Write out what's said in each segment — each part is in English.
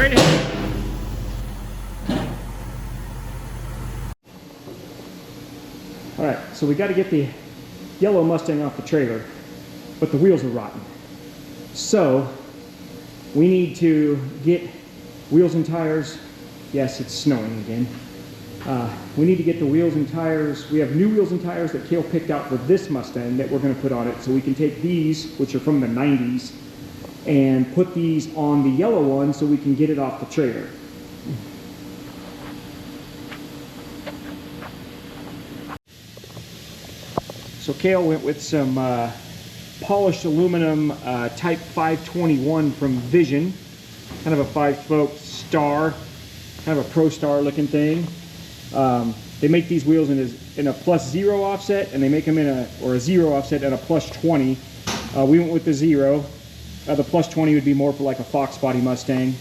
straight ahead. All right, so we got to get the yellow Mustang off the trailer, but the wheels are rotten. So we need to get wheels and tires. Yes, it's snowing again. We need to get the wheels and tires. We have new wheels and tires that Kale picked out for this Mustang that we're going to put on it. So we can take these, which are from the 90s, and put these on the yellow one so we can get it off the trailer. So Kale went with some polished aluminum Type 521 from Vision, kind of a 5-spoke star, kind of a Pro Star looking thing. They make these wheels in a +0 offset, and they make them in a 0 offset and a +20. We went with the 0. The +20 would be more for like a Fox body Mustang.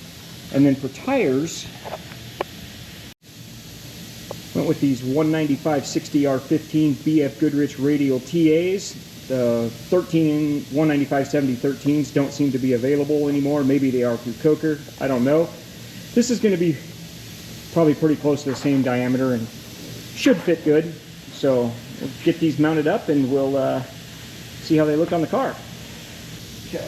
And then for tires, went with these 195/60R15 BF Goodrich radial TAs. The 195/70 13s don't seem to be available anymore. Maybe they are through Coker. I don't know. This is going to be probably pretty close to the same diameter and should fit good. So we'll get these mounted up and we'll see how they look on the car. Okay.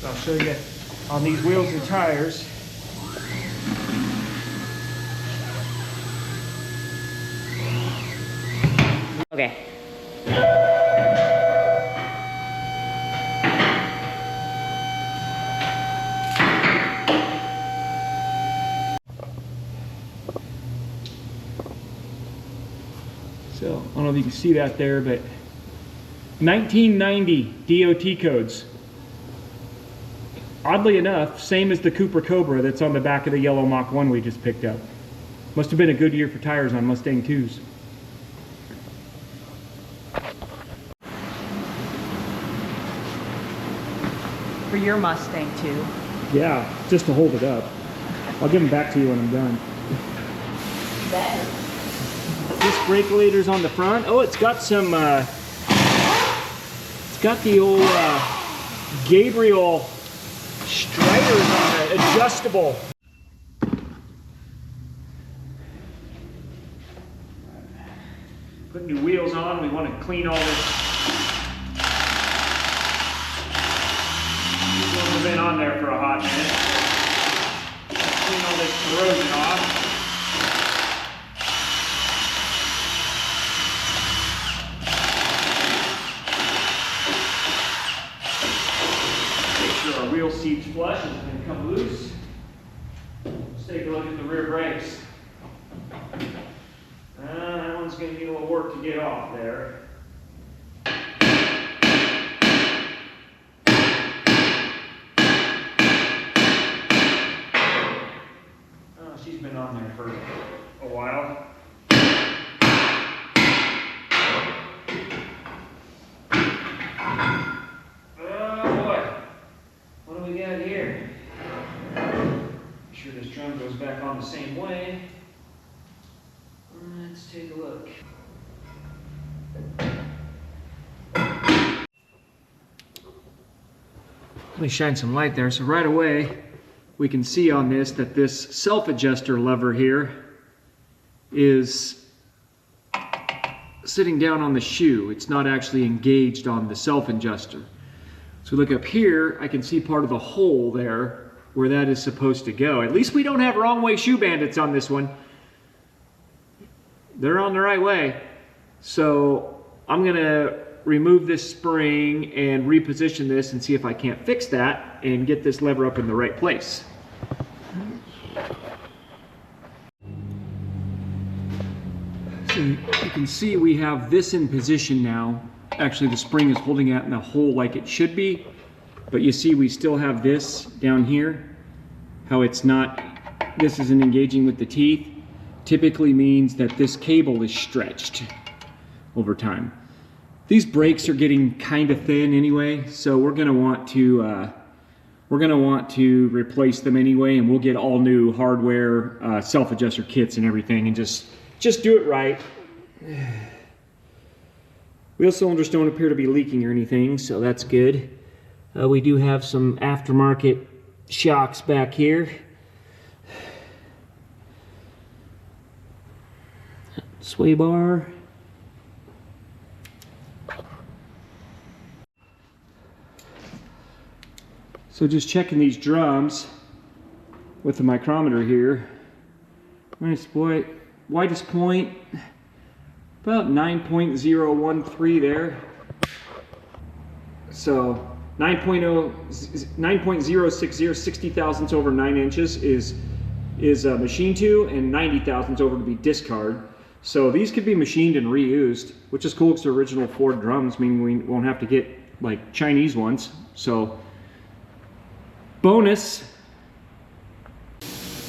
So I'll show you on these wheels and tires. Okay. So I don't know if you can see that there, but 1990 DOT codes. Oddly enough, same as the Cooper Cobra that's on the back of the yellow Mach 1 we just picked up. Must have been a good year for tires on Mustang 2s. For your Mustang too. Yeah, just to hold it up. I'll give them back to you when I'm done. Better. This brake relator's on the front. Oh, it's got some, it's got the old Gabriel Striders on it, adjustable. Put new wheels on, we want to clean all this. These ones have been on there for a hot minute. Clean all this corrosion off. Our wheel seats flush is going to come loose. Let's take a look at the rear brakes. That one's going to need a little work to get off there. Oh, she's been on there for a while. Goes back on the same way. Let's take a look. Let me shine some light there. So right away we can see on this that this self-adjuster lever here is sitting down on the shoe. It's not actually engaged on the self-adjuster. So look up here, I can see part of the hole there where that is supposed to go. At least we don't have wrong way shoe bandits on this one. They're on the right way. So I'm gonna remove this spring and reposition this and see if I can't fix that and get this lever up in the right place. So you can see we have this in position now. Actually, the spring is holding it in the hole like it should be. But you see we still have this down here, how it's not, this isn't engaging with the teeth, typically means that this cable is stretched over time. These brakes are getting kind of thin anyway, so we're gonna want to replace them anyway, and we'll get all new hardware, self-adjuster kits and everything, and just do it right. Wheel cylinders don't appear to be leaking or anything, so that's good. We do have some aftermarket shocks back here. Sway bar. So just checking these drums with the micrometer here. Nice boy, widest point about 9.013 there. So 9.060, 60 thousandths over 9 inches is machine to, and 90 thousandths over to be discard. So these could be machined and reused, which is cool because they're original Ford drums, meaning we won't have to get like Chinese ones. So bonus.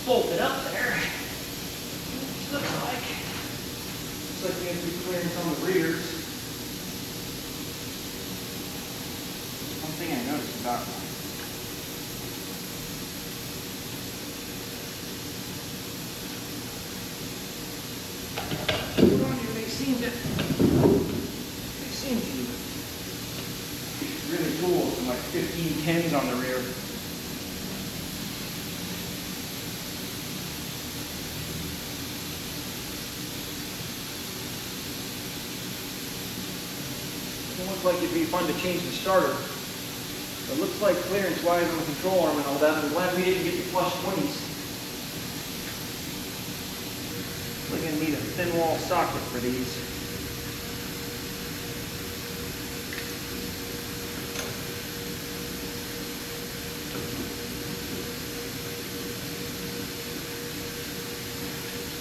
Bolt it up there. Looks like we have to be clearance on the rears. One thing I noticed about they seem to be really cool. Some like 1510s on the rear. Doesn't look like it'd be fun to change the starter. It looks like clearance-wise on the control arm and all that. I'm glad we didn't get the flush 20s. We're going to need a thin wall socket for these.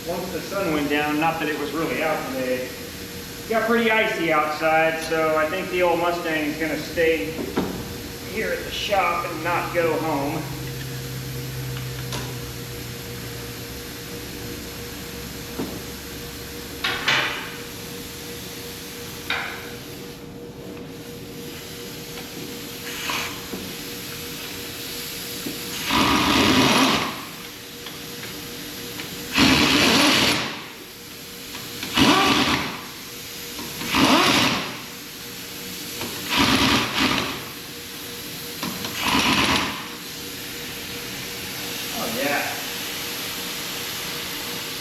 Once the sun went down, not that it was really out today, it got pretty icy outside, so I think the old Mustang is going to stay here at the shop and not go home.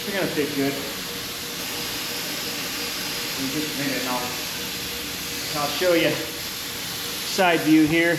They're gonna fit good. In just a minute, I'll show you side view here.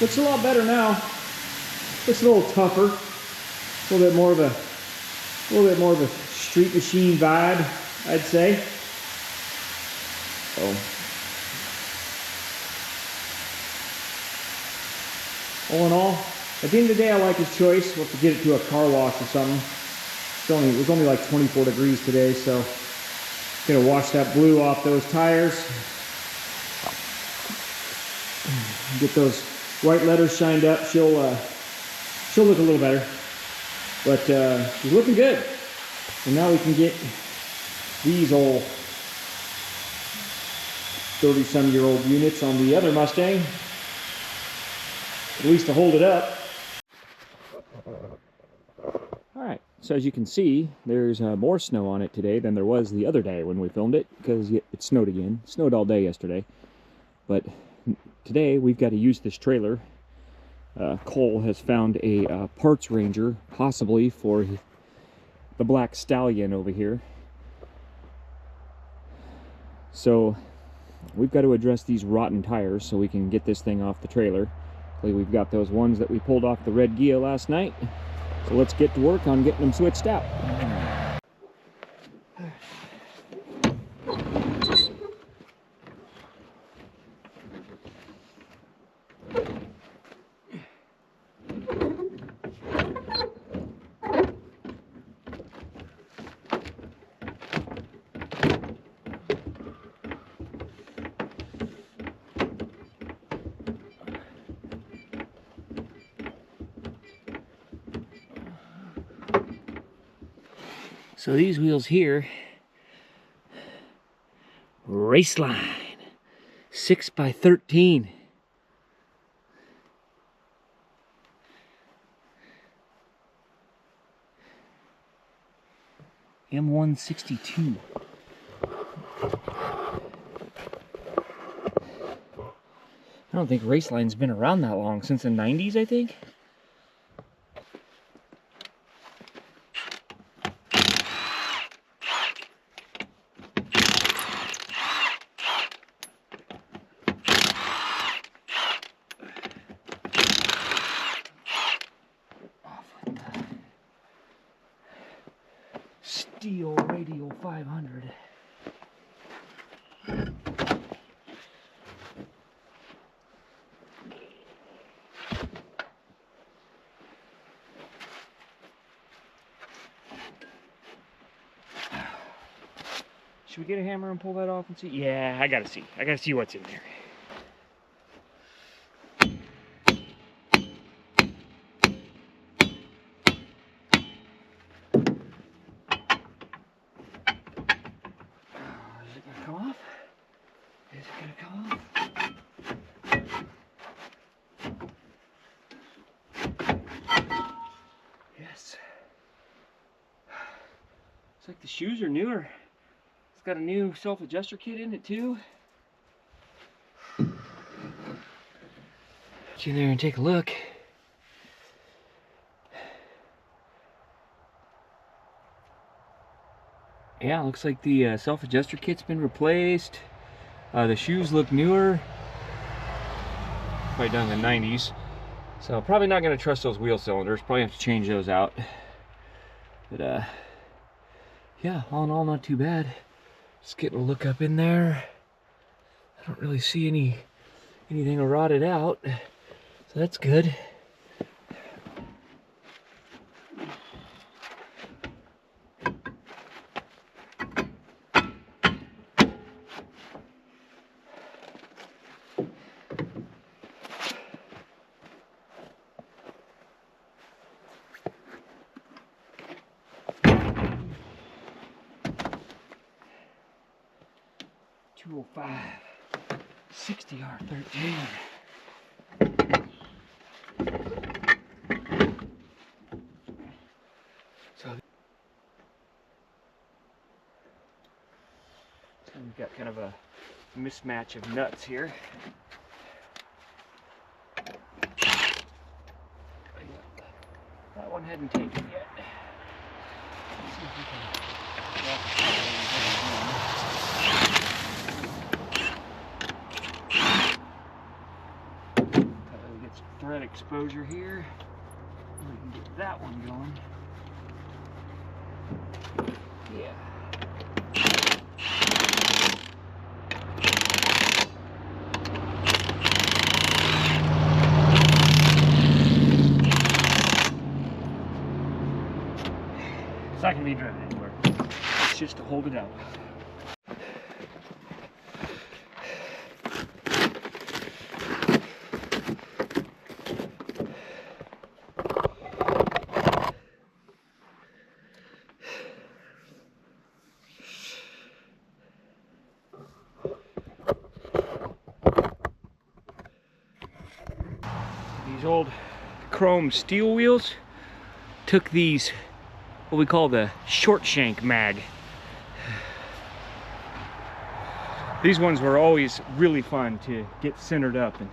Looks a lot better now. Looks a little tougher. A little bit more of a street machine vibe, I'd say. Oh. All in all, at the end of the day, I like his choice. We'll have to get it to a car wash or something. It was only like 24 degrees today, so gonna wash that blue off those tires. Get those white letters shined up. She'll look a little better, but she's looking good. And now we can get these old 30-some-year-old units on the other Mustang, at least to hold it up. All right, so as you can see, there's more snow on it today than there was the other day when we filmed it, because it snowed again. It snowed all day yesterday, but today we've got to use this trailer. Cole has found a parts ranger, possibly for the Black Stallion over here. So we've got to address these rotten tires so we can get this thing off the trailer. We've got those ones that we pulled off the red Ghia last night. So let's get to work on getting them switched out. So these wheels here, Raceline, 6x13. M162. I don't think Raceline's been around that long, since the 90s, I think. Steel radial 500. Should we get a hammer and pull that off and see? Yeah, I gotta see. I gotta see what's in there. Is it gonna come off? Is it gonna come off? Yes. Looks like the shoes are newer. It's got a new self-adjuster kit in it too. Get in there and take a look. Yeah, looks like the self-adjuster kit's been replaced. The shoes look newer. Probably done in the 90s. So probably not going to trust those wheel cylinders. Probably have to change those out. But yeah, all in all, not too bad. Just getting a look up in there. I don't really see anything rotted out. So that's good. $205 60R13. So we've got kind of a mismatch of nuts here. That one hadn't taken yet. Let's see if we can get some thread exposure here. We can get that one going. Yeah. It's not going to be driven anywhere. It's just to hold it out. These old chrome steel wheels took these, what we call the short shank mag. These ones were always really fun to get centered up, and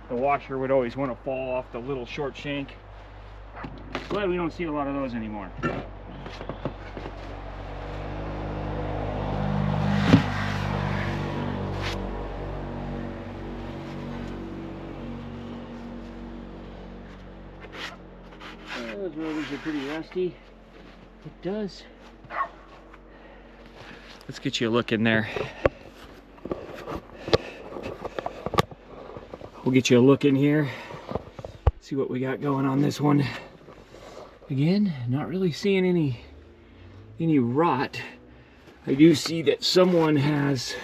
the washer would always want to fall off the little short shank. Glad we don't see a lot of those anymore. Those rotors are pretty rusty. It does. Let's get you a look in there. We'll get you a look in here. See what we got going on this one. Again, not really seeing any rot. I do see that someone has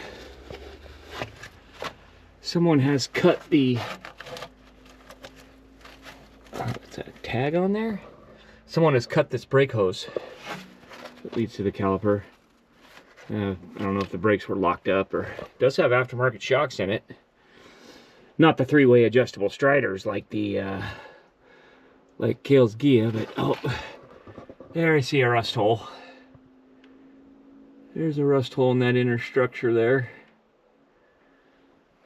cut the what's that, tag on there? Someone has cut this brake hose that leads to the caliper. I don't know if the brakes were locked up, or it does have aftermarket shocks in it. Not the three-way adjustable striders like the like Kale's Ghia, but oh, there I see a rust hole. There's a rust hole in that inner structure there.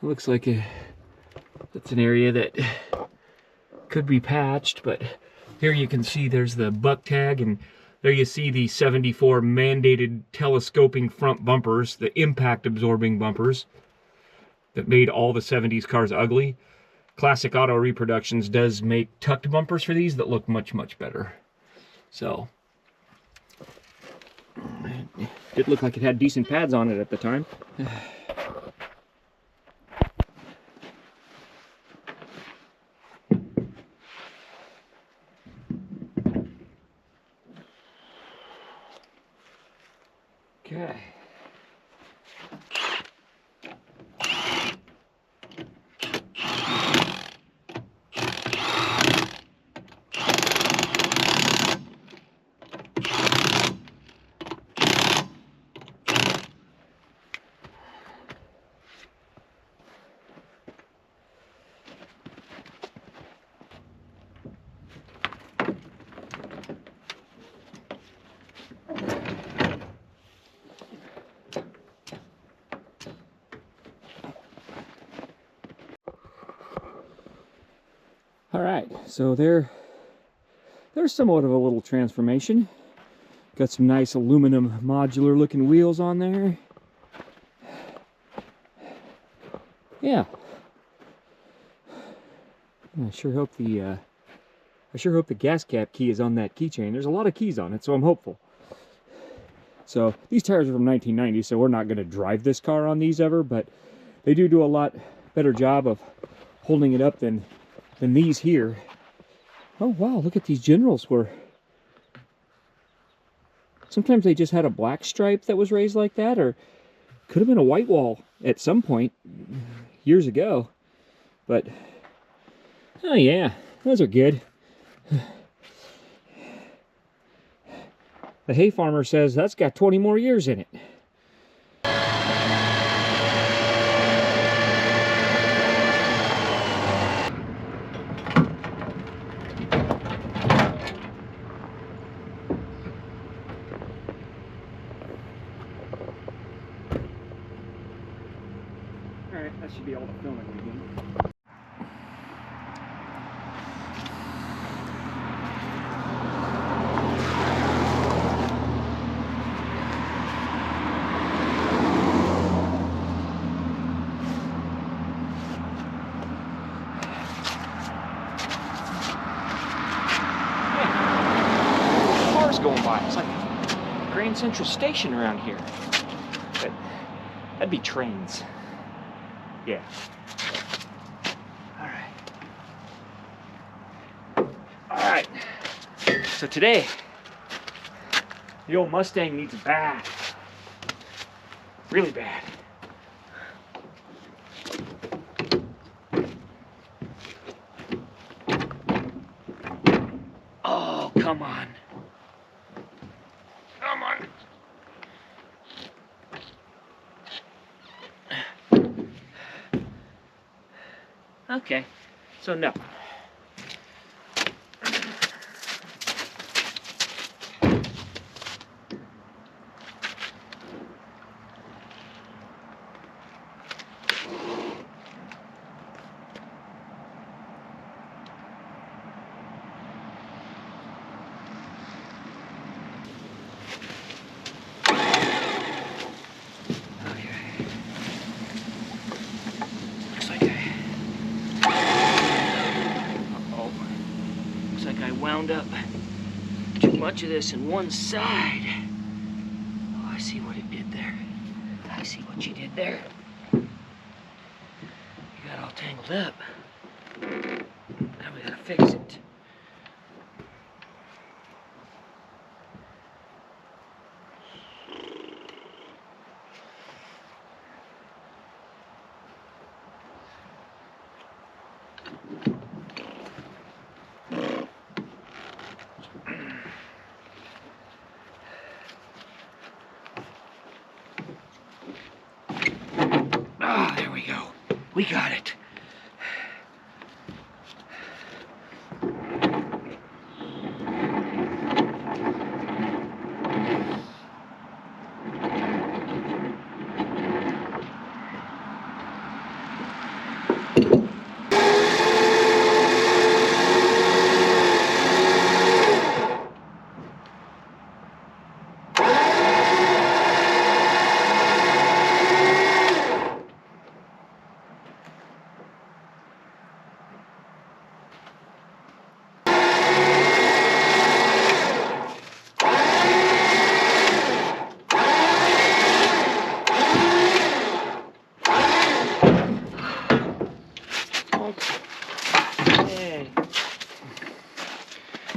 It looks like that's an area that could be patched, but here you can see there's the buck tag, and there you see the 74 mandated telescoping front bumpers, the impact absorbing bumpers that made all the 70s cars ugly. Classic Auto Reproductions does make tucked bumpers for these that look much, much better. So, it did look like it had decent pads on it at the time. Okay. All right, so there's somewhat of a little transformation. Got some nice aluminum modular looking wheels on there. Yeah. I sure hope the gas cap key is on that keychain. There's a lot of keys on it, so I'm hopeful. So these tires are from 1990, so we're not going to drive this car on these ever, but they do a lot better job of holding it up than these here. Oh wow, look at these generals. Sometimes they just had a black stripe that was raised like that, or could have been a white wall at some point years ago. But oh yeah, those are good. The hay farmer says that's got 20 more years in it. Alright, that should be all the filming we need. Cars going by. It's like Grand Central Station around here. But that'd be trains. Yeah. Alright. So today, the old Mustang needs a bath. Really bad. Oh, come on. Come on. Okay, so no. I wound up too much of this in one side. Oh, I see what it did there. I see what you did there. You got all tangled up. Now we gotta fix it. Ah, there we go. We got it.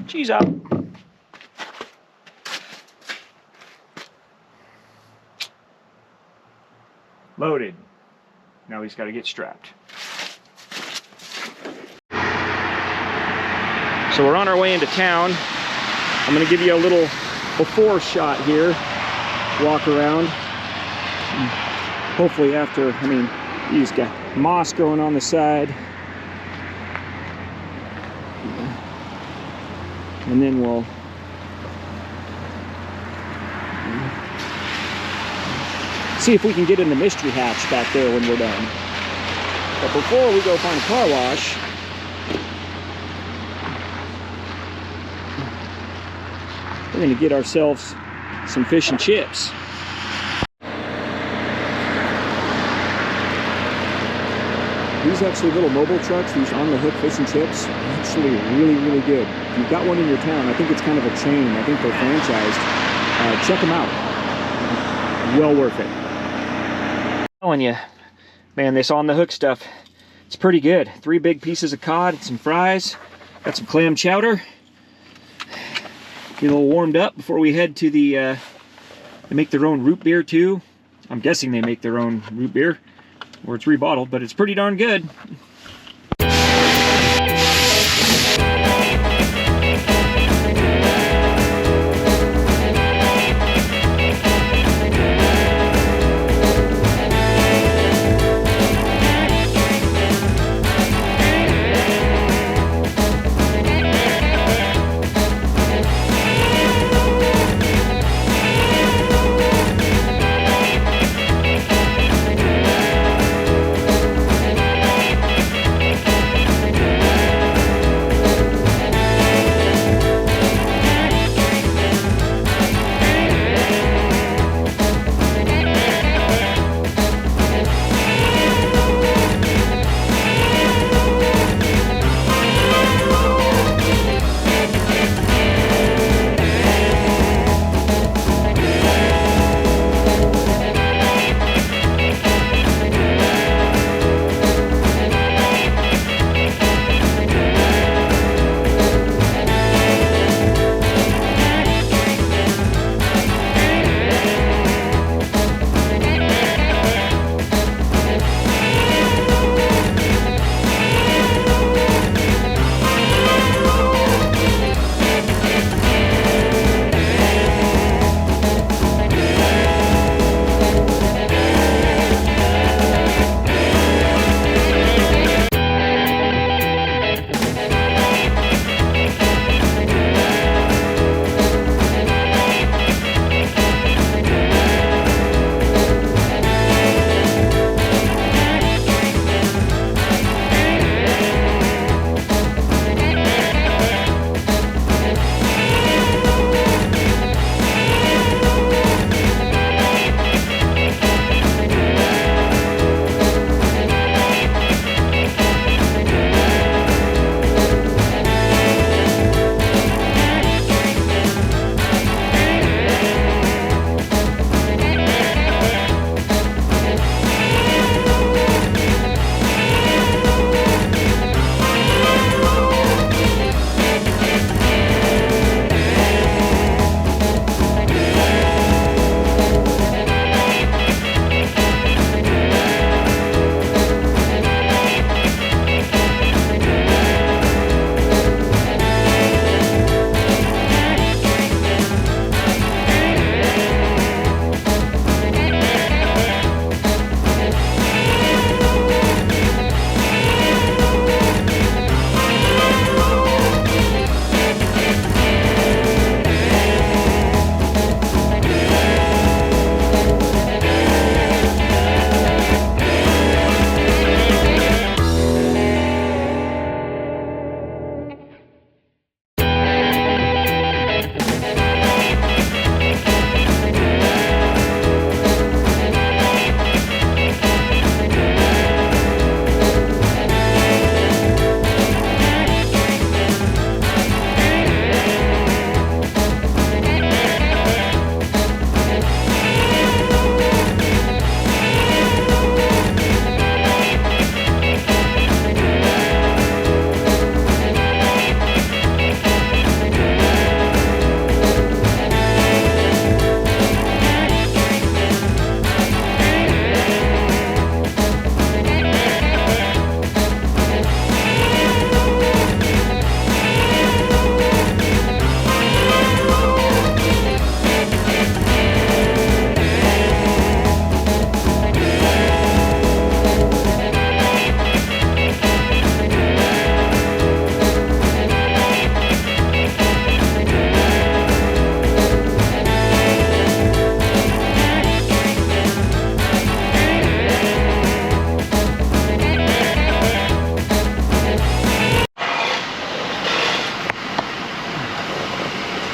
She's up. Loaded. Now he's got to get strapped. So we're on our way into town. I'm going to give you a little before shot here. Walk around. Hopefully after, I mean, he's got moss growing on the side. And then we'll see if we can get in the mystery hatch back there when we're done. But before we go find a car wash, we're going to get ourselves some fish and chips. These actually little mobile trucks, these on-the-hook fish and chips, are actually really, really good. If you've got one in your town, I think it's kind of a chain. I think they're franchised. Check them out. Well worth it. I'm telling you, man, this on-the-hook stuff, it's pretty good. 3 big pieces of cod, some fries, got some clam chowder. Get a little warmed up before we head to the, they make their own root beer too. I'm guessing they make their own root beer. Or it's rebottled, but it's pretty darn good.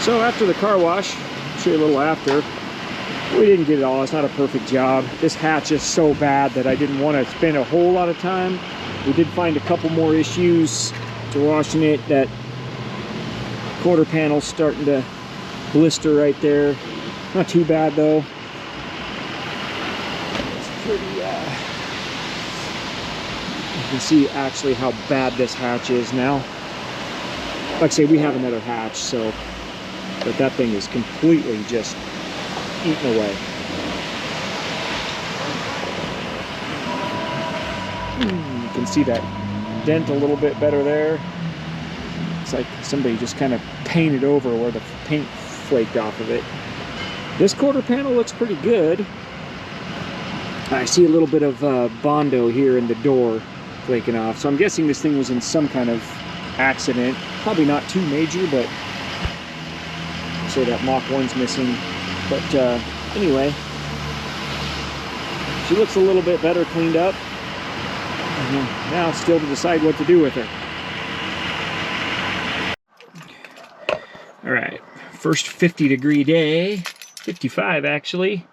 So after the car wash, I'll show you a little after. We didn't get it all. It's not a perfect job. This hatch is so bad that I didn't want to spend a whole lot of time. We did find a couple more issues to washing it. That quarter panel's starting to blister right there. Not too bad though. It's pretty, you can see actually how bad this hatch is now. Like I say, we have another hatch, so, but that thing is completely just eaten away. You can see that dent a little bit better there. It's like somebody just kind of painted over where the paint flaked off of it. This quarter panel looks pretty good. I see a little bit of Bondo here in the door flaking off. So I'm guessing this thing was in some kind of accident. Probably not too major, but say that Mach 1's missing. But anyway, she looks a little bit better cleaned up. Now still to decide what to do with her. All right, first 50-degree day, 55 actually,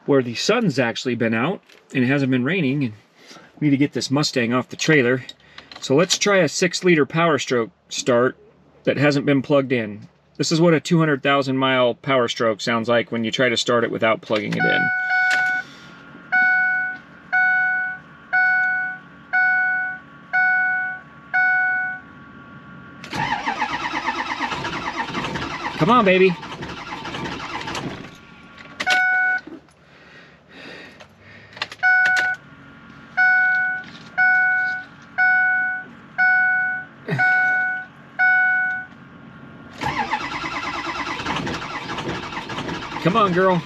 where the sun's actually been out and it hasn't been raining, and we need to get this Mustang off the trailer. So let's try a 6-liter Power Stroke start that hasn't been plugged in. This is what a 200,000-mile Power Stroke sounds like when you try to start it without plugging it in. Come on, baby. Come on, girl.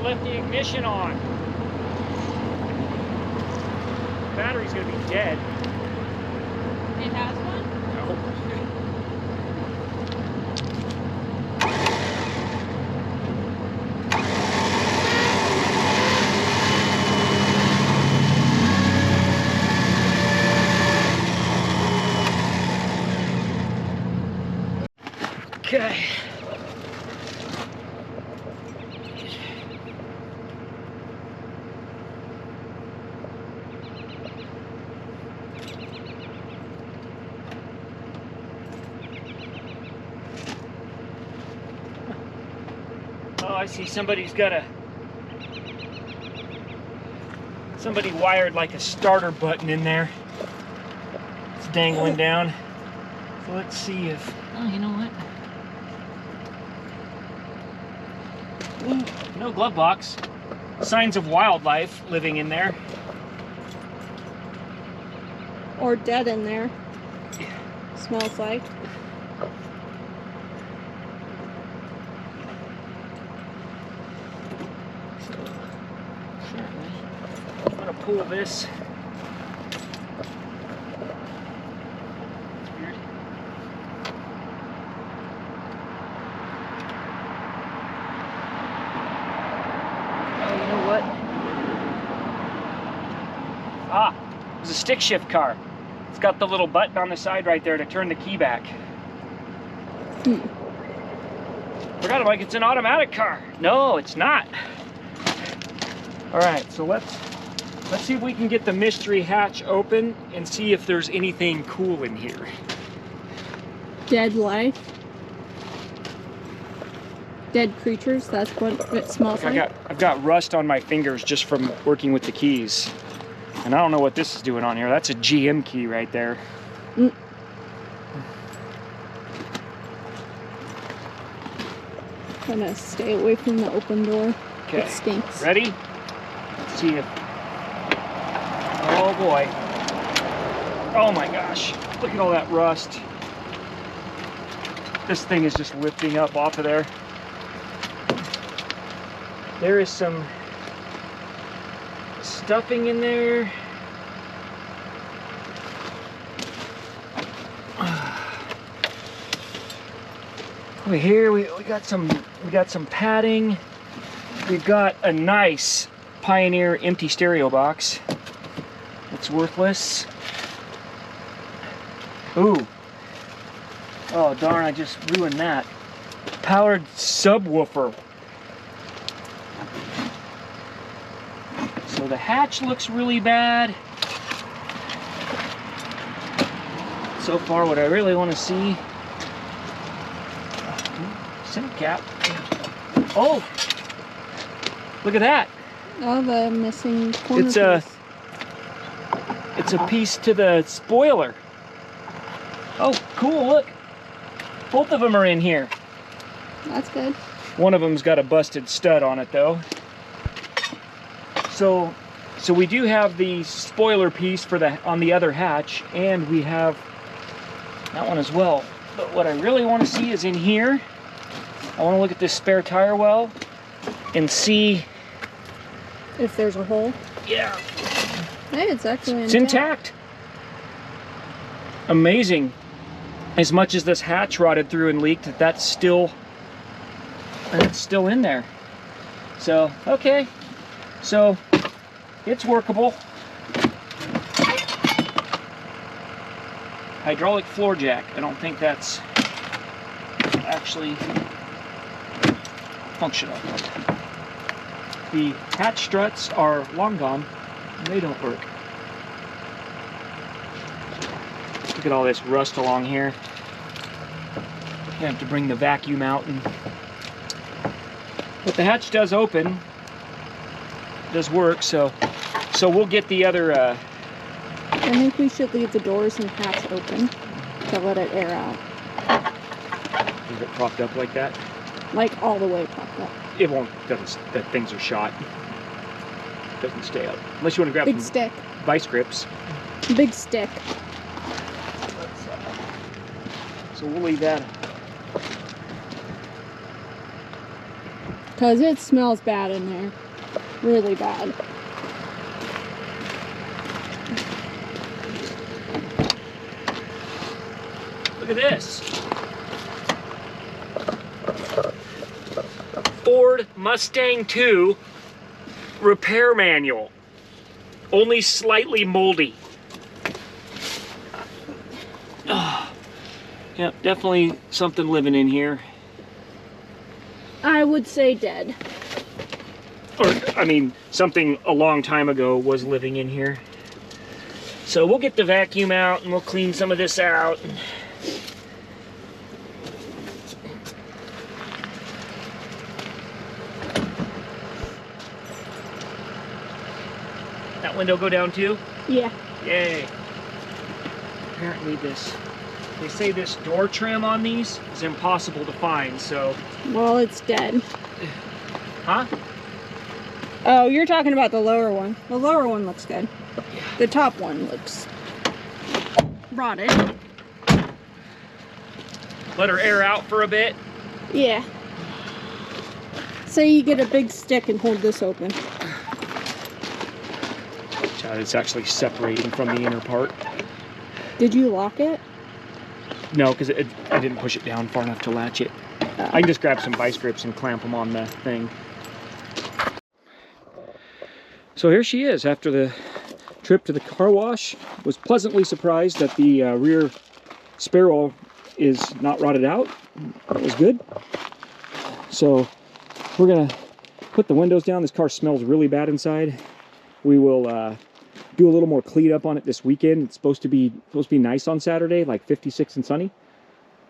Left the ignition on. The battery's gonna be dead. It has one? No. Okay. Oh, I see somebody wired like a starter button in there. It's dangling down. So let's see if, oh, you know what? Ooh, no glove box. Signs of wildlife living in there. Or dead in there. Smells like. I'm gonna pull this. It's weird. Oh, you know what? Ah, it was a stick shift car. It's got the little button on the side right there to turn the key back. Forgot, I'm like, it's an automatic car. No, it's not. All right, so let's see if we can get the mystery hatch open and see if there's anything cool in here. Dead life. Dead creatures, that's what it smells like. I've got rust on my fingers just from working with the keys. And I don't know what this is doing on here. That's a GM key right there. Mm. Gonna stay away from the open door. Okay. It stinks. Ready? Let's see if... Oh boy. Oh my gosh. Look at all that rust. This thing is just lifting up off of there. There is some stuffing in there. Over here we got some padding. We've got a nice Pioneer empty stereo box. It's worthless. Ooh. Oh darn, I just ruined that. Powered subwoofer. So the hatch looks really bad. So far what I really want to see. SIM cap. Oh! Look at that. Oh, the missing corner It's a piece to the spoiler. Oh, cool, look. Both of them are in here. That's good. One of them's got a busted stud on it though. So we do have the spoiler piece for on the other hatch, and we have that one as well. But what I really want to see is in here. I want to look at this spare tire well and see if there's a hole. Yeah. Hey, it's actually It's intact. Amazing. As much as this hatch rotted through and leaked, that's still in there. So, okay. So, it's workable. Hydraulic floor jack. I don't think that's actually functional. The hatch struts are long gone. They don't work. Look at all this rust along here. You have to bring the vacuum out, but the hatch does open. It does work, so we'll get the other. I think we should leave the doors and hatch open to let it air out. Is it propped up like that? Like all the way propped up. It won't. The things are shot. Doesn't stay up unless you want to grab big some stick. Vice grips. Big stick. So we'll leave that. Because it smells bad in there. Really bad. Look at this. Ford Mustang 2 repair manual. Only slightly moldy. Yep, definitely something living in here. I would say dead. Or, I mean, something a long time ago was living in here. So we'll get the vacuum out and we'll clean some of this out. That window go down too? Yeah. Yay. Apparently they say this door trim on these is impossible to find, so. Well, it's dead. Huh? Oh, you're talking about the lower one. The lower one looks good. The top one looks rotted. Let her air out for a bit. Yeah. Say you get a big stick and hold this open. It's actually separating from the inner part. Did you lock it? No, because I didn't push it down far enough to latch it. Oh. I can just grab some vice grips and clamp them on the thing. So here she is after the trip to the car wash. Was pleasantly surprised that the rear spare oil is not rotted out. That was good. So we're gonna put the windows down. This car smells really bad inside. We will do a little more clean up on it this weekend. It's supposed to be nice on Saturday, like 56 and sunny.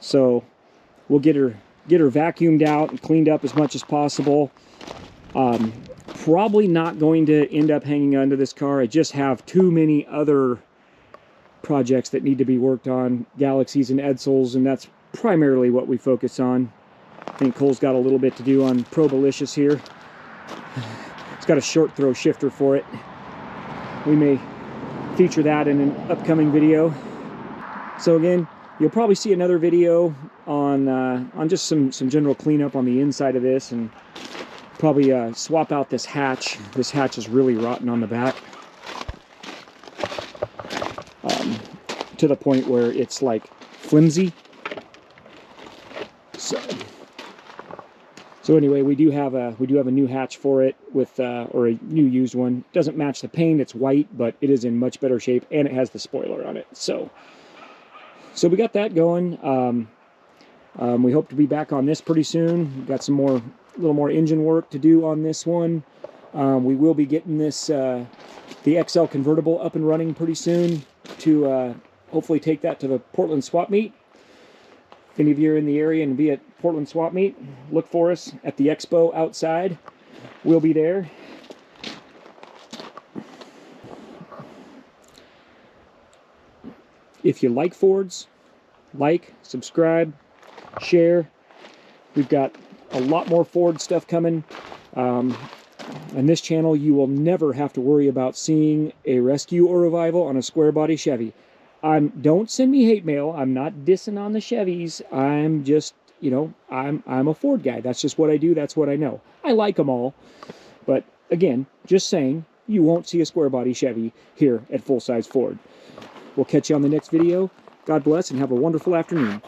So we'll get her get her vacuumed out and cleaned up as much as possible. Probably not going to end up hanging onto this car. I just have too many other projects that need to be worked on, Galaxies and Edsels, and that's primarily what we focus on. I think Cole's got a little bit to do on Probalicious here. It's got a short throw shifter for it. We may feature that in an upcoming video. So again, you'll probably see another video on just some general cleanup on the inside of this, and probably swap out this hatch. This hatch is really rotten on the back, to the point where it's like flimsy. So anyway, we do have a new hatch for it with or a new used one. Doesn't match the paint. It's white, but it is in much better shape, and it has the spoiler on it. So we got that going. We hope to be back on this pretty soon. We've got some little more engine work to do on this one. We will be getting this the XL convertible up and running pretty soon to hopefully take that to the Portland swap meet. If any of you are in the area and be at Portland swap meet, look for us at the expo outside. We'll be there. If you like Fords, like, subscribe, share. We've got a lot more Ford stuff coming. On this channel, you will never have to worry about seeing a rescue or revival on a square body Chevy. Don't send me hate mail. I'm not dissing on the Chevys. I'm just, you know, I'm a Ford guy. That's just what I do. That's what I know. I like them all. But again, just saying, you won't see a square body Chevy here at Full Size Ford. We'll catch you on the next video. God bless and have a wonderful afternoon.